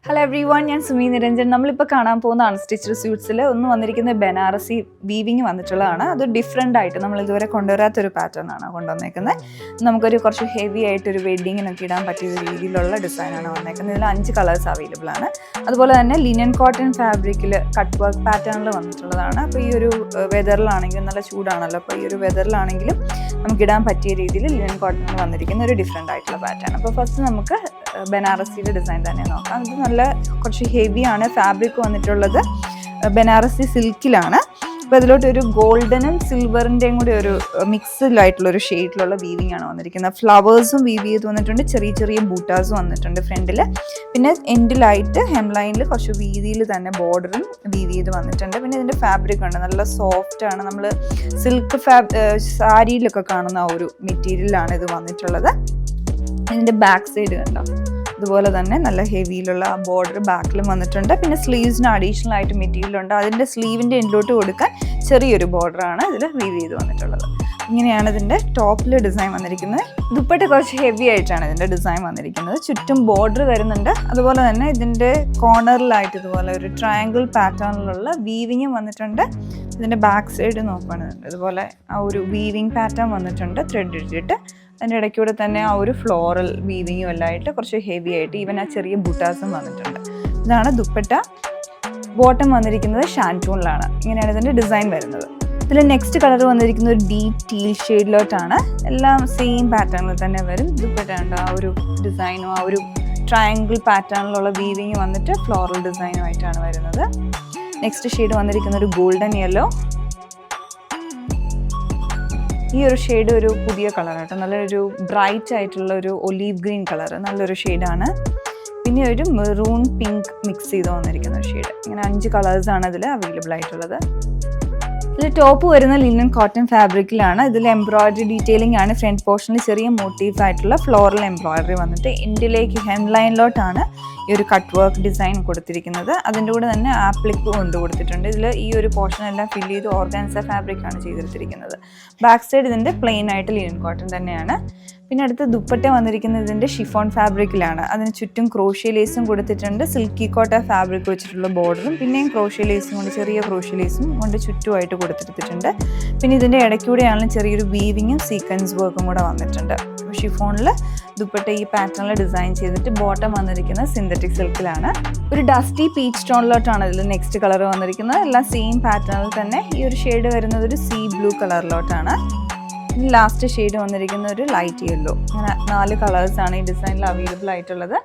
Hello every one, ഞാൻ സുമി നിരഞ്ജൻ. നമ്മളിപ്പോൾ കാണാൻ പോകുന്ന അൺസ്റ്റിച്ച്ഡ് സ്യൂട്ട്സിൽ ഒന്ന് വന്നിരിക്കുന്ന ബനാറസി വീവിങ് വന്നിട്ടുള്ളതാണ്. അത് ഡിഫറെൻ്റ് ആയിട്ട് നമ്മൾ ഇതുവരെ കൊണ്ടുവരാത്തൊരു പാറ്റേൺ ആണ് കൊണ്ടുവന്നേക്കുന്നത്. നമുക്കൊരു കുറച്ച് ഹെവി ആയിട്ടൊരു വെഡ്ഡിങ്ങിനൊക്കെ ഇടാൻ പറ്റിയ രീതിയിലുള്ള ഡിസൈനാണ് വന്നേക്കുന്നത്. ഇതിൽ 5 കളേഴ്സ് അവൈലബിൾ ആണ്. അതുപോലെ തന്നെ ലിനൻ കോട്ടൺ ഫാബ്രിക്കിൽ കട്ട് വർക്ക് പാറ്റേണിൽ വന്നിട്ടുള്ളതാണ്. അപ്പോൾ ഈ ഒരു വെതറിലാണെങ്കിലും നല്ല ചൂടാണല്ലോ, അപ്പോൾ ഈ ഒരു വെതറിലാണെങ്കിലും നമുക്കിടാൻ പറ്റിയ രീതിയിൽ ലിനൻ കോട്ടണിൽ വന്നിരിക്കുന്ന ഒരു ഡിഫറെൻ്റ് ആയിട്ടുള്ള പാറ്റേൺ. അപ്പോൾ ഫസ്റ്റ് നമുക്ക് ബനാറസിയുടെ ഡിസൈൻ തന്നെ നോക്കാം. ഇത് നല്ല കുറച്ച് ഹെവിയാണ്. ഫാബ്രിക് വന്നിട്ടുള്ളത് ബനാറസി സിൽക്കിലാണ്. അപ്പോൾ അതിലോട്ടൊരു ഗോൾഡനും സിൽവറിൻ്റെയും കൂടി ഒരു മിക്സ്ഡായിട്ടുള്ളൊരു ഷെയ്ഡിലുള്ള വീവിങ് ആണ് വന്നിരിക്കുന്നത്. ഫ്ലവേഴ്സും വീവ് ചെയ്ത് വന്നിട്ടുണ്ട്, ചെറിയ ചെറിയ ബൂട്ടാസും വന്നിട്ടുണ്ട് ഫ്രണ്ടിൽ. പിന്നെ എൻഡിലായിട്ട് ഹെം ലൈനിൽ കുറച്ച് വീതിയിൽ തന്നെ ബോർഡറും വീവ് ചെയ്ത് വന്നിട്ടുണ്ട്. പിന്നെ ഇതിൻ്റെ ഫാബ്രിക് ഉണ്ട്, നല്ല സോഫ്റ്റ് ആണ്. നമ്മൾ സിൽക്ക് സാരിയിലൊക്കെ കാണുന്ന ഒരു മെറ്റീരിയലാണ് ഇത് വന്നിട്ടുള്ളത്. ഇതിൻ്റെ ബാക്ക് സൈഡ് കണ്ടോ, അതുപോലെ തന്നെ നല്ല ഹെവിയിലുള്ള ആ ബോർഡർ ബാക്കിലും വന്നിട്ടുണ്ട്. പിന്നെ സ്ലീവ്സിന് അഡീഷണൽ ആയിട്ട് മെറ്റീരിയൽ ഉണ്ട്. അതിൻ്റെ സ്ലീവിൻ്റെ എൻഡിലോട്ട് കൊടുക്കാൻ ചെറിയൊരു ബോർഡറാണ് ഇതിൽ വീവ് ചെയ്ത് വന്നിട്ടുള്ളത്. ഇങ്ങനെയാണ് ഇതിൻ്റെ ടോപ്പിൽ ഡിസൈൻ വന്നിരിക്കുന്നത്. ദുപ്പട്ട കുറച്ച് ഹെവി ആയിട്ടാണ് ഇതിൻ്റെ ഡിസൈൻ വന്നിരിക്കുന്നത്. ചുറ്റും ബോർഡർ വരുന്നുണ്ട്. അതുപോലെ തന്നെ ഇതിൻ്റെ കോർണറിലായിട്ട് ഇതുപോലെ ഒരു ട്രയാങ്കിൾ പാറ്റേണിലുള്ള വീവിങ്ങും വന്നിട്ടുണ്ട്. ഇതിൻ്റെ ബാക്ക് സൈഡ് നോക്കുകയാണെന്നുണ്ട്, ഇതുപോലെ ആ ഒരു വീവിങ് പാറ്റേൺ വന്നിട്ടുണ്ട് ത്രെഡ് ഇട്ടിട്ട്. അതിൻ്റെ ഇടയ്ക്കൂടെ തന്നെ ആ ഒരു ഫ്ലോറൽ വീവിങ്ങും എല്ലാം ആയിട്ട് കുറച്ച് ഹെവി ആയിട്ട് ഈവൻ ആ ചെറിയ ബുട്ടാസും വന്നിട്ടുണ്ട്. ഇതാണ് ദുപ്പട്ട. ബോട്ടം വന്നിരിക്കുന്നത് ഷാൻറ്റൂണിലാണ്. ഇങ്ങനെയാണ് ഇതിൻ്റെ ഡിസൈൻ വരുന്നത്. ഇതിൽ നെക്സ്റ്റ് കളർ വന്നിരിക്കുന്നത് ഒരു ഡീപ് ടീൽ ഷെയ്ഡിലോട്ടാണ്. എല്ലാം സെയിം പാറ്റേണിൽ തന്നെ വരും. ദുപ്പട്ട ഉണ്ട്, ആ ഒരു ഡിസൈനും ആ ഒരു ട്രയാങ്കിൾ പാറ്റേണിലുള്ള വീവിങ് വന്നിട്ട് ഫ്ലോറൽ ഡിസൈനുമായിട്ടാണ് വരുന്നത്. നെക്സ്റ്റ് ഷെയ്ഡ് വന്നിരിക്കുന്ന ഒരു ഗോൾഡൻ യെല്ലോ. ഈ ഒരു ഷെയ്ഡ് ഒരു പുതിയ കളറാട്ടോ, നല്ലൊരു ബ്രൈറ്റ് ആയിട്ടുള്ള ഒരു ഒലീവ് ഗ്രീൻ കളർ, നല്ലൊരു ഷെയ്ഡാണ്. പിന്നെ ഒരു മെറൂൺ പിങ്ക് മിക്സ് ചെയ്ത് വന്നിരിക്കുന്ന ഒരു ഷെയ്ഡ്. ഇങ്ങനെ 5 കളേഴ്സാണ് ഇതിൽ അവൈലബിൾ ആയിട്ടുള്ളത്. ഇതിൽ ടോപ്പ് വരുന്ന ലിനൻ കോട്ടൺ ഫാബ്രിക്കിലാണ്. ഇതിൽ എംബ്രോയിഡറി ഡീറ്റെയിലിംഗ് ആണ്. ഫ്രണ്ട് പോർഷനിൽ ചെറിയ മോട്ടീവ് ആയിട്ടുള്ള ഫ്ലോറൽ എംബ്രോയിഡറി വന്നിട്ട് എൻഡിലേക്ക് ഹെം ലൈനിലോട്ടാണ് ഈ ഒരു കട്ട് വർക്ക് ഡിസൈൻ കൊടുത്തിരിക്കുന്നത്. അതിൻ്റെ കൂടെ തന്നെ ആപ്ലിക്ക് കൊണ്ട് കൊടുത്തിട്ടുണ്ട്. ഇതിൽ ഈ ഒരു പോർഷൻ എല്ലാം ഫില്ല് ചെയ്ത് ഓർഗാൻസ ഫാബ്രിക് ആണ് ചെയ്തെടുത്തിരിക്കുന്നത്. ബാക്ക് സൈഡ് ഇതിൻ്റെ പ്ലെയിൻ ആയിട്ട് ലിനൻ കോട്ടൺ തന്നെയാണ്. പിന്നെ അടുത്ത് ദുപ്പട്ട വന്നിരിക്കുന്നത് ഇതിൻ്റെ ഷിഫോൺ ഫാബ്രിക്കിലാണ്. അതിന് ചുറ്റും ക്രോഷ്യ ലേസും കൊടുത്തിട്ടുണ്ട്. സിൽക്കി കോട്ട ഫാബ്രിക് വെച്ചിട്ടുള്ള ബോർഡറും പിന്നെയും ക്രോഷ്യ ലേസും കൊണ്ട്, ചെറിയ ക്രോഷ്യ ലേസും കൊണ്ട് ചുറ്റുമായിട്ട് കൊടുത്തിട്ടുണ്ട്. പിന്നെ ഇതിൻ്റെ ഇടയ്ക്കൂടെയാണെങ്കിലും ചെറിയൊരു വീവിങ്ങും സീക്വൻസ് വർക്കും കൂടെ വന്നിട്ടുണ്ട്. ഷിഫോണിൽ ദുപ്പട്ട ഈ പാറ്റേണിൽ ഡിസൈൻ ചെയ്തിട്ട് ബോട്ടം വന്നിരിക്കുന്നത് സിന്തറ്റിക് സിൽക്കിലാണ്. ഒരു ഡസ്റ്റി പീച്ച് ടോണിലോട്ടാണ് ഇതിൽ നെക്സ്റ്റ് കളർ വന്നിരിക്കുന്നത്. എല്ലാം സെയിം പാറ്റേണിൽ തന്നെ. ഈ ഒരു ഷെയ്ഡ് വരുന്നത് ഒരു സീ ബ്ലൂ കളറിലോട്ടാണ്. ലാസ്റ്റ് ഷെയ്ഡ് വന്നിരിക്കുന്ന ഒരു ലൈറ്റ് യെല്ലോ. അങ്ങനെ 4 കളേഴ്സാണ് ഈ ഡിസൈനിൽ അവൈലബിൾ ആയിട്ടുള്ളത്.